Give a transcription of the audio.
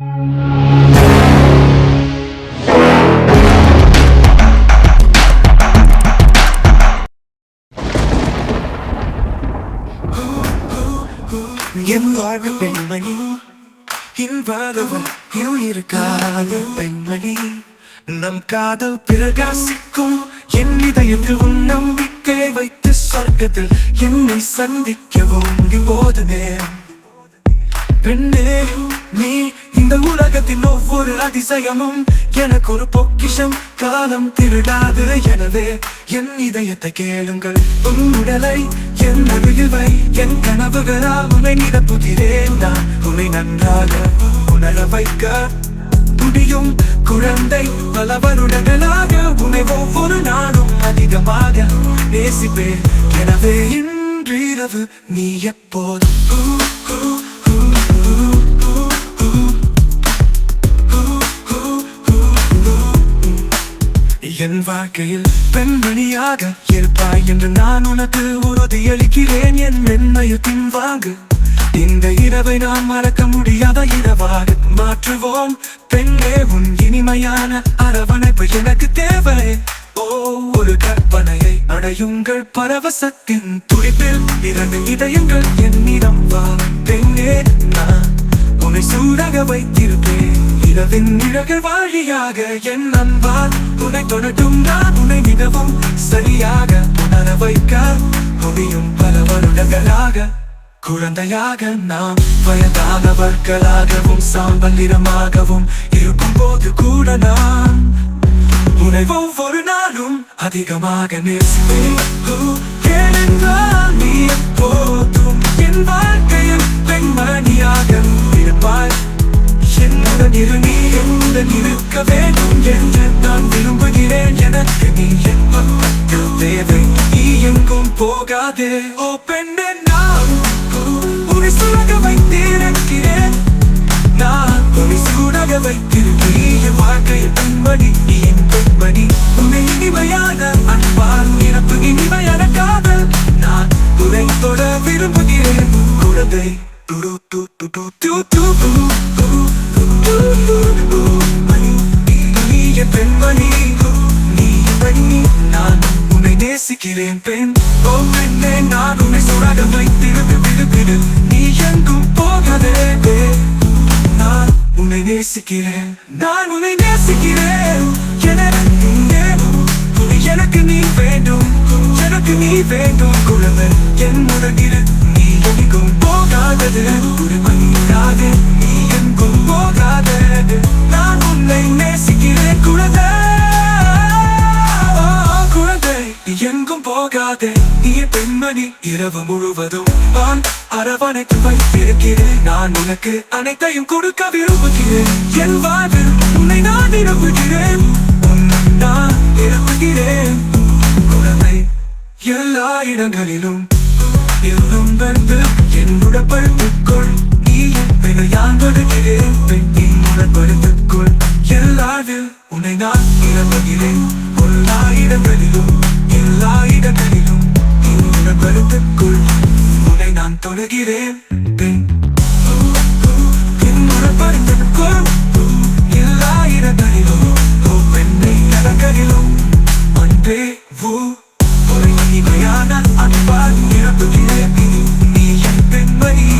என் வாழ்வு பெண்மணி இன்பாகவும் இருக்காது பெண்மணி நம் காதல் பிரகாசிக்கும் என் இதயத்தில் உன் நம்பிக்கை வைத்து சொர்க்கத்தில் என்னை சந்திக்கவும் போதுமே பெண்ணே நீ இந்த உலகத்தின் ஒவ்வொரு அதிசயமும் எனக்கு ஒரு பொக்கிஷம் காலம் திருடாது எனவே என் இதயத்தை கேளுங்கள் உன் உடலை என் அருகில் வை என் கனவுகளால் உன்னை நிரப்புகிறேன் நான் உன்னை நன்றாக உணர வைக்க முடியும் குழந்தை பல வருடங்களாக உன்னை ஒவ்வொரு நாளும் அதிகமாக நேசிப்பேன் எனவே இன்றிரவு நீ எப்போதும் என் வாழ்க்கையில் பெண்மணியாக இருப்பாய் என்று நான் உனக்கு உறுதியளிக்கிறேன் என் மென்மையில் பின்வாங்கு இந்த இரவை நான் மறக்க முடியாத இரவாக மாற்றுவோம் பெண்ணே உன் இனிமையான அரவணைப்பு எனக்கு தேவை ஓ ஒரு கற்பனையை அடையுங்கள் பரவசத்தின் துடிப்பில் இரண்டு இதயங்கள் என்னிடம் வா பெண்ணே நான் உன்னை சூடாக வைத்திருப்பேன் இரவின் நிழல்கள் வழியாக என் அன்பால் உன்னை தொடட்டும் நான் உன்னை மிகவும் சரியாக உணர வைக்க முடியும் பல வருடங்களாக குழந்தையாக நாம் வயதானவர்களாகவும் சாம்பல் நிறமாகவும் இருக்கும் போது கூட நான் உன்னை ஒவ்வொரு நாளும் அதிகமாக நேசிப்பேன் ஏனென்றால் நீ எப்போதும் என் வாழ்க்கையில் பெண்மணியாக இருப்பாய் என்னுடன் இரு நீ என்னுடன் இருக்க வேண்டும் என்று நான் விரும்புகிறேன் எனக்கு நீ என் பக்கத்தில் தேவை நீ எங்கும் போகாதே ஓ பெண்ணே நான் உன்னை சூடாக வைத்திருக்கிறேன் நான் உன்னை சூடாக வைத்திருக்கிறேன் என் வாழ்க்கையில் பெண்மணி நீ என் பெண்மணி உன்னை இனிமையான அன்பால் நிரப்பு இனிமையான காதல் நான் உன்னை தொட விரும்புகிறேன் குழந்தை பெண்மணி நீ பெண்ணி நான் உன்னை நேசிக்கிறேன் பெண் ஓ பெண்ணே நான் உன்னை சூடாக வைத்திருந்து விடு நீ எங்கும் போகாதே நான் உன்னை நேசிக்கிறேன் நான் உன்னை நேசிக்கிறேன் எனக்கு நீ வேண்டும் எனக்கு நீ வேண்டும் குழந்தை என்னுடன் இரு நீ எங்கும் போகாதது ஒரு மணிக்காக நீ எங்கும் போகாதது நான் உன்னை நேசிக்கிறேன் குழந்தை குழந்தை நீ எங்கும் போகாதே நீ பெண்மணி இரவு முழுவதும் நான் அரவணைத்து வைத்திருக்கிறேன் நான் உனக்கு அனைத்தையும் கொடுக்க விரும்புகிறேன் என் வாழ்வில் உன்னை நான் நிரப்புகிறேன் உன்னை நான் நிரப்புகிறேன் குழந்தை எல்லா இடங்களிலும் எல்லும் வந்து என்னுடன் படுத்துக்கொள் நீ என்னை யான் தொடுகிறேன் என்னுடன் படுத்துக்கொள் எல்லாவில் உன்னை நான் நிரப்புகிறேன் எல்லா இடங்களிலும் என்னுடன் படுத்துக்கொள் உன்னை நான் தொடுகிறேன் என்னுடன் படுத்துக்கொள் எல்லா இடங்களிலும் பெண்ணை இடங்களிலும் அன்பே ஒரு இனிமையான அன்பால் நிரப்புகிறேன் நீ என் பெண்மணி